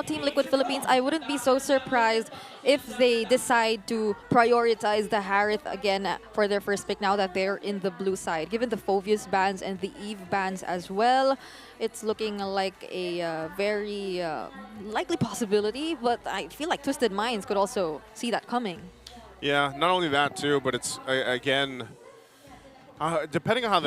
Team Liquid Philippines, I wouldn't be so surprised if they decide to prioritize the Harith again for their first pick now that they're in the blue side. Given the Phoveus bans and the Eve bans as well, it's looking like a very likely possibility, but I feel like Twisted Minds could also see that coming. Yeah, not only that too, but it's, again, depending on how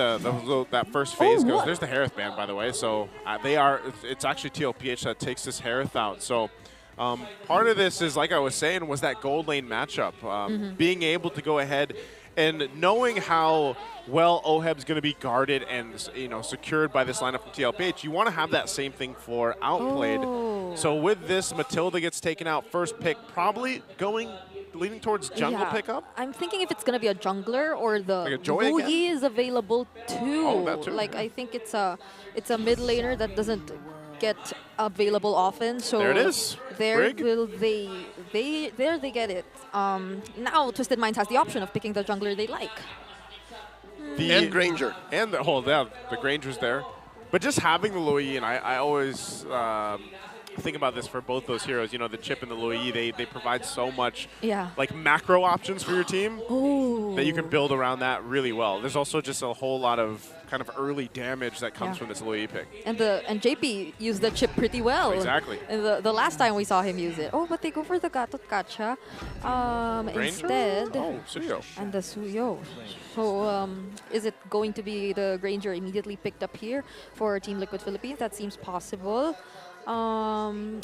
that first phase goes, there's the Harith ban, by the way. So it's actually tlph that takes this Harith out. So part of this is, like I was saying, was that gold lane matchup. Being able to go ahead and knowing how well Oheb's going to be guarded and secured by this lineup from tlph, you want to have that same thing for Outplayed. So with this, Matilda gets taken out first pick, probably leaning towards jungle pickup? I'm thinking if it's going to be a jungler or the like Luyi is available too. Oh, that too. Like, I think it's a mid laner that doesn't get available often. So there it is. There they get it. Now Twisted Minds has the option of picking the jungler they like. And Granger. And the Granger's there. But just having the Luyi, and I always think about this for both those heroes, the Chip and the Luyi, they provide so much like macro options for your team that you can build around that really well. There's also just a whole lot of kind of early damage that comes from this Luyi pick. And JP used the Chip pretty well. Exactly. And the last time we saw him use it. Oh, but they go for the Gatot Kacha instead. Oh, Suyo. And the Suyo. So is it going to be the Granger immediately picked up here for Team Liquid Philippines? That seems possible.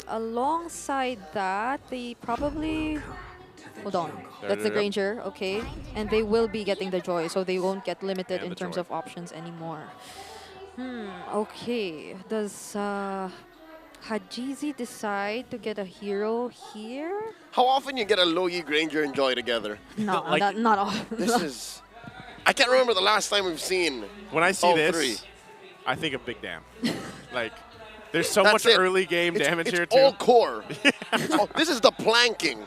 Alongside that, they probably... Hold on. That's the Granger, okay. And they will be getting the Joy, so they won't get limited in terms of options anymore. Okay. Does Hajizi decide to get a hero here? How often you get a Luyi, Granger, and Joy together? No, not often. This is... I can't remember the last time we've seen When I see this, three. I think of Big Damn. Like... There's so much early game damage here, too. It's all core. This is the planking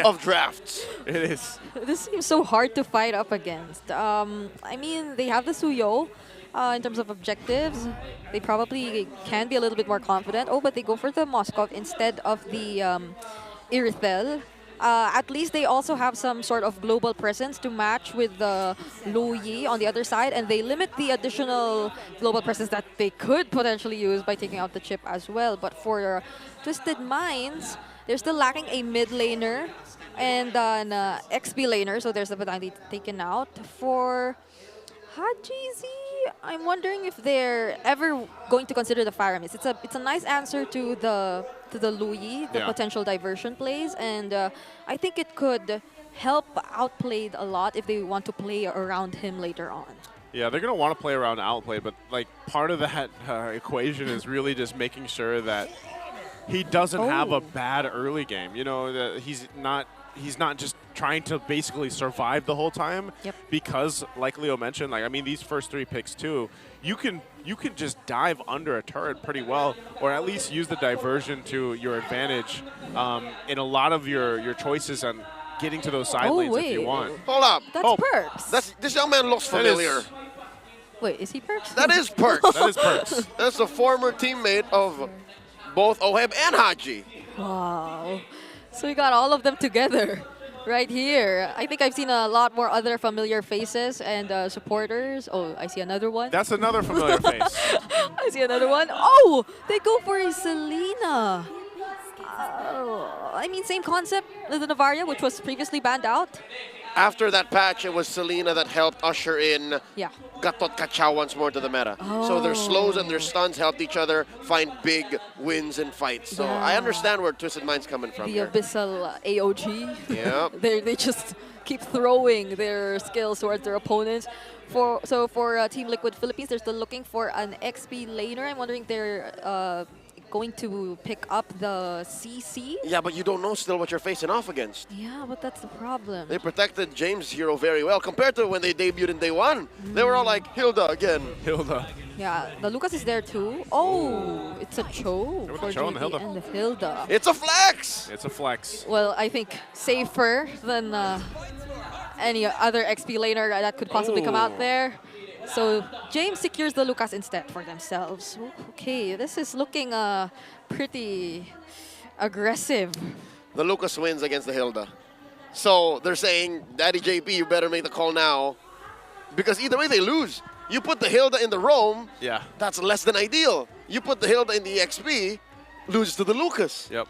of drafts. It is. This seems so hard to fight up against. I mean, they have the Suyo in terms of objectives. They probably can be a little bit more confident. Oh, but they go for the Moskov instead of the Irithel. At least they also have some sort of global presence to match with the Luyi on the other side, and they limit the additional global presence that they could potentially use by taking out the Chip as well. But for Twisted Minds, they're still lacking a mid laner and an XP laner, so there's the potentially taken out. For Hajizi, I'm wondering if they're ever going to consider the Faramis. It's a nice answer to the Luyi, the potential diversion plays, and I think it could help Outplayed a lot if they want to play around him later on. Yeah, they're going to want to play around Outplayed, but like part of that equation is really just making sure that he doesn't have a bad early game. That he's not just trying to basically survive the whole time because, like Leo mentioned, like, I mean, these first three picks too, you can just dive under a turret pretty well, or at least use the diversion to your advantage in a lot of your choices on getting to those side lanes if you want. Hold up. That's Perks. This young man looks familiar. Wait, is he Perks? That is Perks. That is Perks. That's a former teammate of both Oheb and Haji. Wow. So we got all of them together right here. I think I've seen a lot more other familiar faces and supporters. Oh, I see another one. That's another familiar face. I see another one. Oh, they go for a Selena. I mean, same concept as the Navaria, which was previously banned out. After that patch, it was Selena that helped usher in Gatot Kacha once more to the meta. So their slows and their stuns helped each other find big wins in fights. So I understand where Twisted Mind's coming from The Abyssal AOG. Yeah. They just keep throwing their skills towards their opponents. For Team Liquid Philippines, they're still looking for an XP laner. I'm wondering if they're going to pick up the CC. Yeah, but you don't know still what you're facing off against. Yeah, but that's the problem. They protected James' hero very well compared to when they debuted in day one. They were all like, Hilda again. Hilda. Yeah, the Lucas is there too. Oh, it's a Cho for Cho and JP and the Hilda. It's a flex! It's a flex. Well, I think safer than any other XP laner that could possibly come out there. So James secures the Lucas instead for themselves. Okay, this is looking pretty Aggressive. The Lucas wins against the Hilda. So they're saying, Daddy JP, you better make the call now. Because either way they lose. You put the Hilda in the Rome, that's less than ideal. You put the Hilda in the XP, loses to the Lucas. Yep.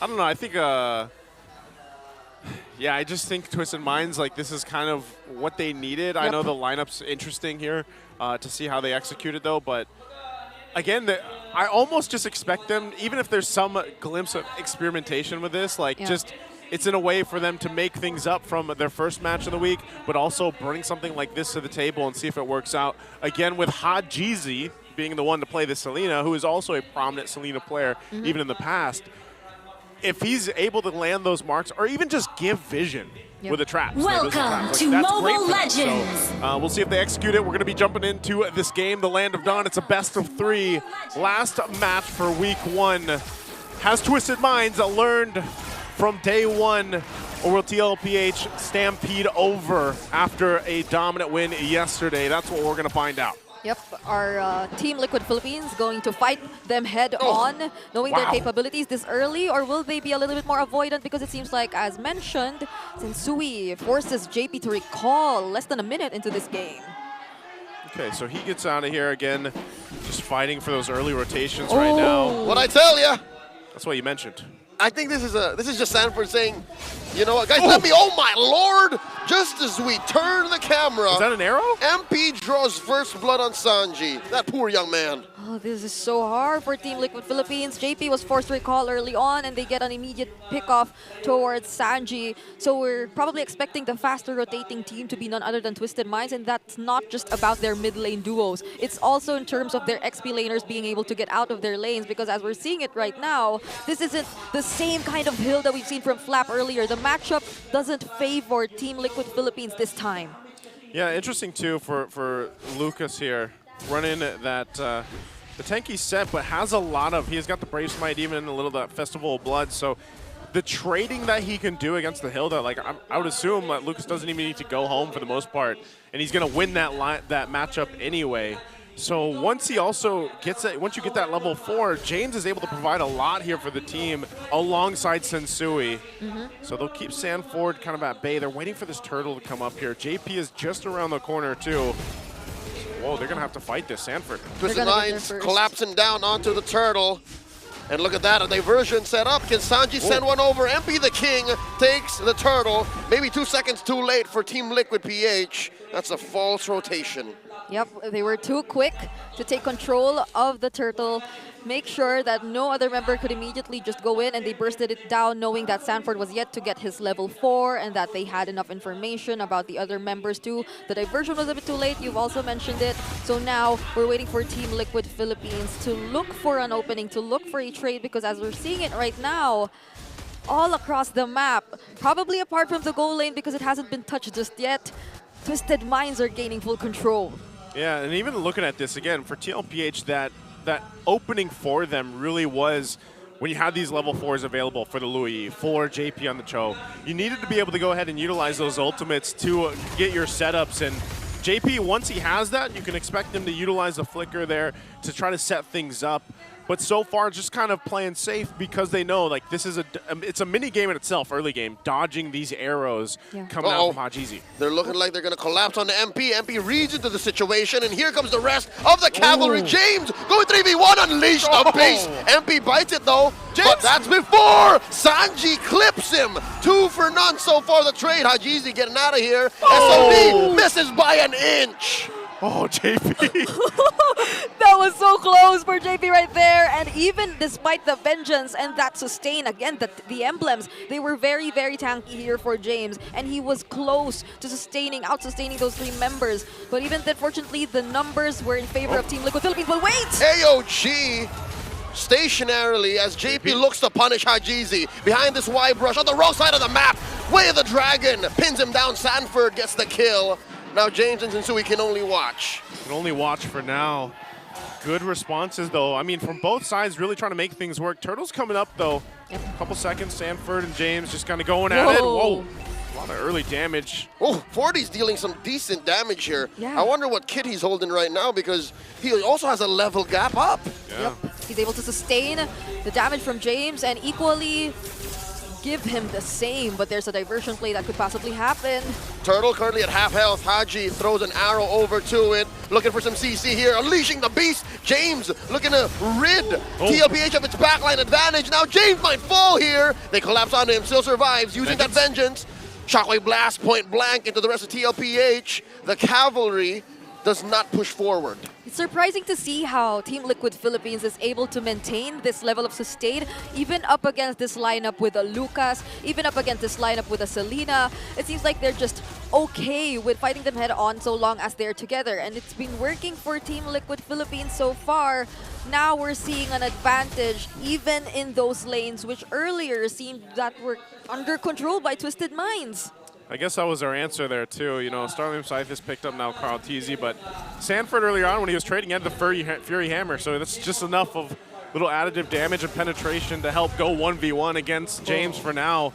I don't know. I think, yeah, I just think Twisted Minds, like, this is kind of what they needed. I know the lineup's interesting here to see how they execute it, though. But, again, I almost just expect them, even if there's some glimpse of experimentation with this, like, just it's in a way for them to make things up from their first match of the week, but also bring something like this to the table and see if it works out. Again, with Hajizi being the one to play the Selena, who is also a prominent Selena player, even in the past. If he's able to land those marks, or even just give vision with the traps. Welcome to Mobile Legends. So, we'll see if they execute it. We're going to be jumping into this game, the Land of Dawn. It's a best of 3. Last match for week 1. Has Twisted Minds learned from day 1, or will tlph stampede over after a dominant win yesterday? That's what we're going to find out. Yep, our Team Liquid Philippines going to fight them head-on, knowing their capabilities this early, or will they be a little bit more avoidant? Because it seems like, as mentioned, Sensui forces JP to recall less than a minute into this game. Okay, so he gets out of here again, just fighting for those early rotations right now. What I tell ya? That's what you mentioned. I think this is just Sanford saying, you know what, guys, let me, oh my lord! Just as we turn the camera. Is that an arrow? MP draws first blood on Sanji. That poor young man. Oh, this is so hard for Team Liquid Philippines. JP was forced to recall early on, and they get an immediate pick-off towards Sanji. So we're probably expecting the faster rotating team to be none other than Twisted Minds, and that's not just about their mid-lane duos. It's also in terms of their XP laners being able to get out of their lanes, because as we're seeing it right now, this isn't the same kind of Hilda we've seen from Flap earlier. The matchup doesn't favor Team Liquid Philippines this time. Yeah, interesting too for Lucas here, running that the tanky set, but has a lot of, he's got the Brave Smite, even a little that Festival of Blood, so the trading that he can do against the Hilda, like I would assume that Lucas doesn't even need to go home for the most part, and he's going to win that matchup anyway. So once he also gets it, once you get that level 4, James is able to provide a lot here for the team alongside Sensui. So they'll keep Sanford kind of at bay. They're waiting for this turtle to come up here. JP is just around the corner too. Whoa, they're gonna have to fight this, Sanford. Twisted Minds collapsing down onto the turtle. And look at that, a diversion set up. Can Sanji send one over? MP the King takes the turtle. Maybe 2 seconds too late for Team Liquid PH. That's a false rotation. Yep, they were too quick to take control of the turtle, make sure that no other member could immediately just go in, and they bursted it down knowing that Sanford was yet to get his level 4 and that they had enough information about the other members too. The diversion was a bit too late, you've also mentioned it. So now we're waiting for Team Liquid Philippines to look for an opening, to look for a trade, because as we're seeing it right now, all across the map, probably apart from the goal lane because it hasn't been touched just yet, Twisted Minds are gaining full control. Yeah, and even looking at this again, for tlph, that opening for them really was when you had these level 4s available for the Louis, for JP on the Cho. You needed to be able to go ahead and utilize those ultimates to get your setups, and JP, once he has that, you can expect him to utilize the flicker there to try to set things up. But so far, just kind of playing safe because they know, like, this is it's a mini game in itself, early game, dodging these arrows coming out from Hajizi. They're looking like they're going to collapse on the MP. MP reads into the situation, and here comes the rest of the cavalry. James going 3v1, unleash the beast. MP bites it though, but that's before Sanji clips him. 2 for none so far the trade. Hajizi getting out of here. SOD misses by an inch. Oh, JP. That was so close for JP right there. And even despite the vengeance and that sustain, again, the emblems, they were very, very tanky here for James. And he was close to out-sustaining those 3 members. But even then, fortunately, the numbers were in favor of Team Liquid Philippines. But wait! AOG stationarily as JP looks to punish Hajizi. Behind this wide brush on the wrong side of the map. Way of the Dragon pins him down. Sanford gets the kill. Now James and Sensui can only watch. Can only watch for now. Good responses, though. I mean, from both sides, really trying to make things work. Turtle's coming up, though. A couple seconds, Sanford and James just kind of going at it. Whoa. A lot of early damage. Oh, 40's dealing some decent damage here. Yeah. I wonder what kit he's holding right now because he also has a level gap up. Yeah. He's able to sustain the damage from James and equally give him the same, but there's a diversion play that could possibly happen. Turtle currently at half health. Haji throws an arrow over to it, looking for some CC here, unleashing the beast. James looking to rid tlph of its backline advantage. Now James might fall here. They collapse onto him, still survives, using that vengeance. Shockwave blast point blank into the rest of tlph. The cavalry does not push forward. It's surprising to see how Team Liquid Philippines is able to maintain this level of sustain, even up against this lineup with a Lucas, even up against this lineup with a Selena. It seems like they're just okay with fighting them head on so long as they're together. And it's been working for Team Liquid Philippines so far. Now we're seeing an advantage even in those lanes, which earlier seemed that were under control by Twisted Minds. I guess that was our answer there, too. You know, Starlium Scythe has picked up now Carl Teasy, but Sanford earlier on when he was trading had the Fury Hammer, so that's just enough of little additive damage and penetration to help go 1v1 against James for now.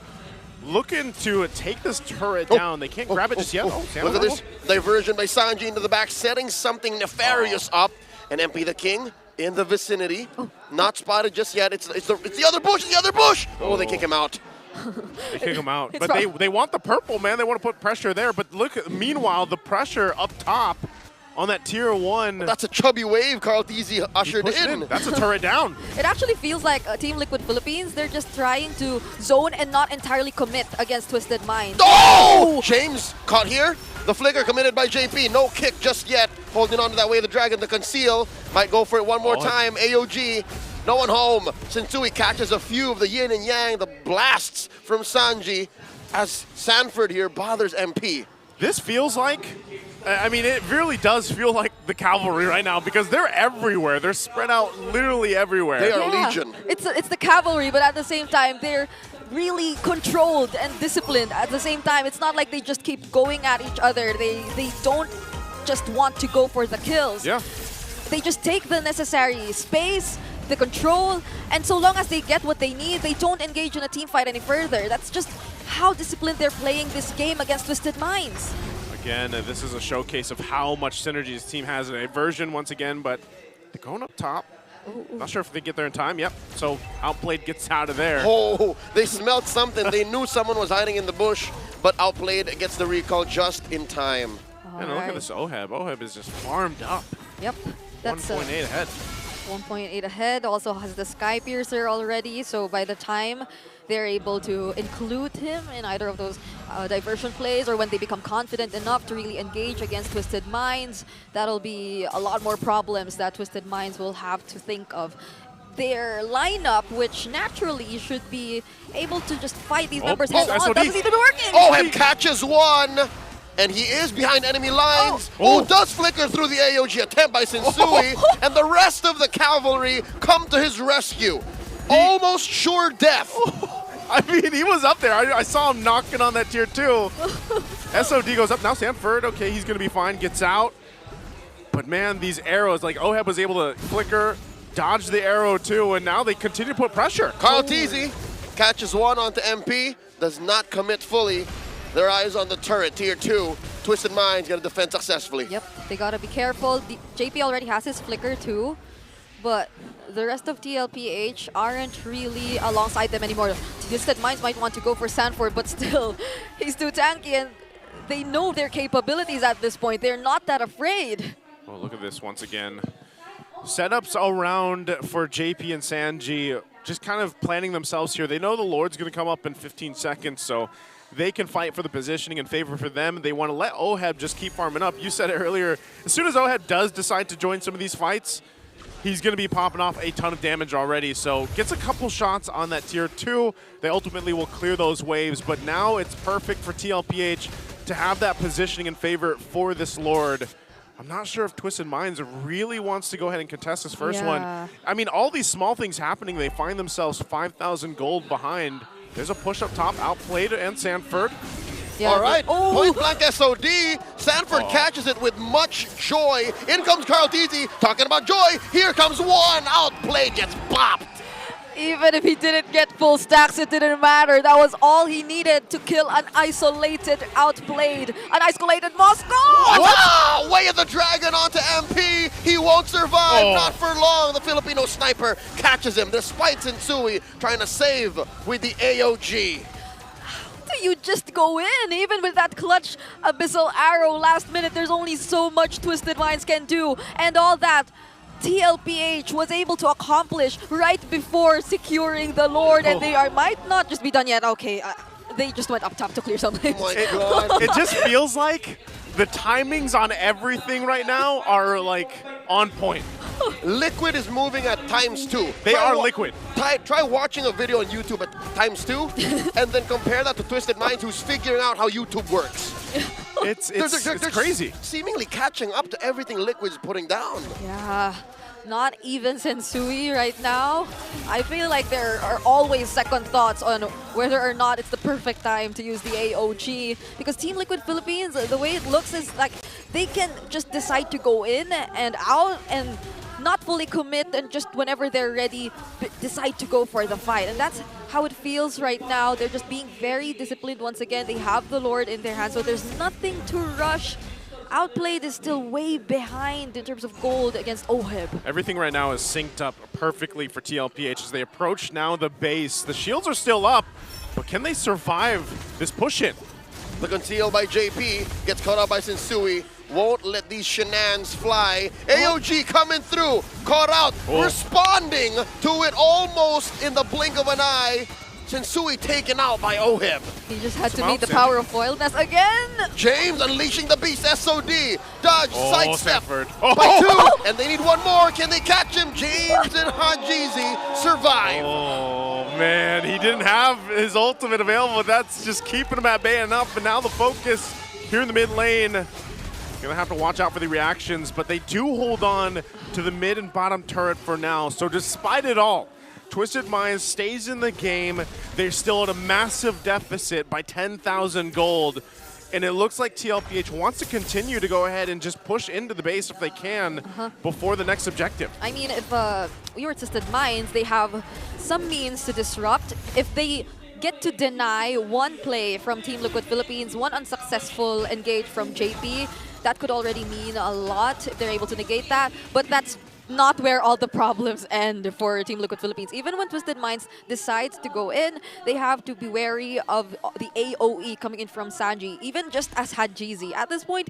Looking to take this turret down. They can't grab it just yet. Look at this diversion by Sanji into the back, setting something nefarious up. And MP the King in the vicinity. Not spotted just yet. It's the other bush, the other bush! Oh, they kick him out. They kick him out. But they want the purple, man. They want to put pressure there. But look, meanwhile, the pressure up top on that tier 1. That's a chubby wave Carl Teasy ushered in. That's a turret down. It actually feels like Team Liquid Philippines, they're just trying to zone and not entirely commit against Twisted Minds. Oh! James caught here. The flicker committed by JP. No kick just yet. Holding on to that way of the dragon to conceal. Might go for it one more time. AOG. No one home. Sensui catches a few of the yin and yang, the blasts from Sanji, as Sanford here bothers MP. This feels like, I mean, it really does feel like the cavalry right now because they're everywhere. They're spread out literally everywhere. They are legion. It's the cavalry, but at the same time, they're really controlled and disciplined. At the same time, it's not like they just keep going at each other. They don't just want to go for the kills. Yeah. They just take the necessary space, the control, and so long as they get what they need, they don't engage in a team fight any further. That's just how disciplined they're playing this game against Twisted Minds. Again, this is a showcase of how much synergy this team has in a version once again, but they're going up top. Not sure if they get there in time. Yep. So Outplayed gets out of there. Oh, they smelled something. They knew someone was hiding in the bush, but Outplayed gets the recall just in time. And look at this Oheb. Oheb is just farmed up. Yep. That's 1.8 ahead. 1.8 ahead, also has the Sky Piercer already, so by the time they're able to include him in either of those diversion plays or when they become confident enough to really engage against Twisted Minds, that'll be a lot more problems that Twisted Minds will have to think of. Their lineup, which naturally should be able to just fight these members head on, doesn't seem to be working! Oheb catches one! And he is behind enemy lines. Does flicker through the AOG attempt by Sensui. And the rest of the cavalry come to his rescue. Almost sure death. I mean, he was up there. I saw him knocking on that tier 2. SOD goes up. Now Sanford, okay, he's going to be fine. Gets out. But man, these arrows, like Oheb was able to flicker, dodge the arrow too, and now they continue to put pressure. Carl Teasy catches one onto MP. Does not commit fully. Their eyes on the turret, tier 2. Twisted Minds gonna defend successfully. Yep, they gotta be careful. JP already has his flicker too, but the rest of tlph aren't really alongside them anymore. Twisted Minds might want to go for Sanford, but still, he's too tanky and they know their capabilities at this point. They're not that afraid. Oh, look at this once again. Setups around for JP and Sanji, just kind of planning themselves here. They know the Lord's gonna come up in 15 seconds, so they can fight for the positioning in favor for them. They want to let Oheb just keep farming up. You said it earlier, as soon as Oheb does decide to join some of these fights, he's going to be popping off a ton of damage already. So gets a couple shots on that tier 2. They ultimately will clear those waves, but now it's perfect for tlph to have that positioning in favor for this Lord. I'm not sure if Twisted Minds really wants to go ahead and contest this first one. I mean, all these small things happening, they find themselves 5,000 gold behind. There's a push up top, Outplayed and Sanford. Yeah. All right, point blank SOD. Sanford catches it with much joy. In comes Carl Teasy talking about joy. Here comes one. Outplayed gets bopped. Even if he didn't get full stacks, it didn't matter. That was all he needed to kill an isolated, outplayed, an isolated Moscow! Wow! Way of the dragon onto MP. He won't survive, not for long. The Filipino sniper catches him despite Sensui trying to save with the AOG. You just go in, even with that clutch abyssal arrow last minute. There's only so much Twisted Minds can do, and all that tlph was able to accomplish right before securing the Lord, and they might not just be done yet. Okay, they just went up top to clear something. Oh my God. It just feels like the timings on everything right now are like on point. Liquid is moving at ×2. They are Liquid. Try watching a video on YouTube at ×2 and then compare that to Twisted Minds, who's figuring out how YouTube works. It's They're crazy. Seemingly catching up to everything Liquid's putting down. Yeah, not even Sensui right now. I feel like there are always second thoughts on whether or not it's the perfect time to use the AOG, because Team Liquid Philippines, the way it looks is like they can just decide to go in and out and not fully commit, and just whenever they're ready, decide to go for the fight. And that's how it feels right now. They're just being very disciplined once again. They have the Lord in their hands, so there's nothing to rush. Outplayed is still way behind in terms of gold against OHEB. Everything right now is synced up perfectly for tlph as they approach now the base. The shields are still up, but can they survive this push-in? The conceal by JP gets caught up by Sensui. Won't let these shenanigans fly. AOG coming through, caught out, responding to it almost in the blink of an eye. Sensui taken out by OHEB. He just had to meet the power of foilness again. James unleashing the beast SOD. Dodge, sidestep Sanford. by 2, and they need one more. Can they catch him? James and Hajizi survive. Oh man, he didn't have his ultimate available. That's just keeping him at bay enough. And now the focus here in the mid lane. Gonna have to watch out for the reactions, but they do hold on to the mid and bottom turret for now. So despite it all, Twisted Minds stays in the game. They're still at a massive deficit by 10,000 gold. And it looks like tlph wants to continue to go ahead and just push into the base if they can before the next objective. I mean, if we were Twisted Minds, they have some means to disrupt. If they get to deny one play from Team Liquid Philippines, one unsuccessful engage from JP, that could already mean a lot if they're able to negate that. But that's not where all the problems end for Team Liquid Philippines. Even when Twisted Minds decides to go in, they have to be wary of the AOE coming in from Sanji, even just as Hajizi. At this point,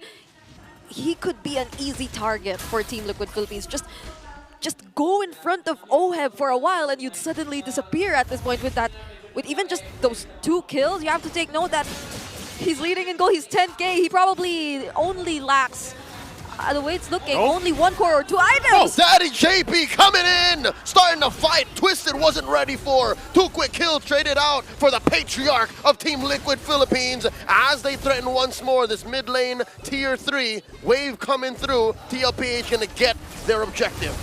he could be an easy target for Team Liquid Philippines. Just go in front of OHEB for a while and you'd suddenly disappear at this point with that. With even just those 2 kills, you have to take note that he's leading in goal. He's 10K. He probably only lacks, the way it's looking, only 1 core or 2 items. Daddy JP coming in, starting to fight. Twisted wasn't ready for. 2 quick kills traded out for the patriarch of Team Liquid Philippines as they threaten once more this mid lane tier 3 wave coming through. tlph gonna get their objective.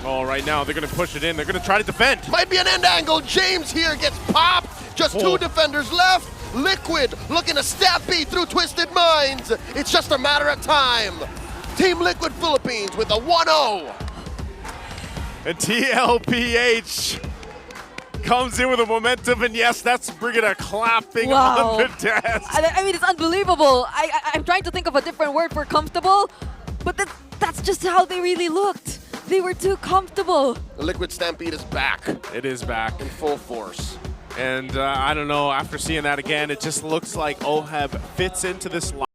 Oh, right now they're gonna push it in. They're gonna try to defend. Might be an end angle. James here gets popped. Just 2 defenders left. Liquid looking to stab B through Twisted Minds. It's just a matter of time. Team Liquid Philippines with a 1-0. And tlph comes in with a momentum, and yes, that's Brigida clapping on the desk. I mean, it's unbelievable. I'm trying to think of a different word for comfortable, but that's just how they really looked. They were too comfortable. The Liquid Stampede is back. It is back. In full force. And I don't know, after seeing that again, it just looks like OHEB fits into this line.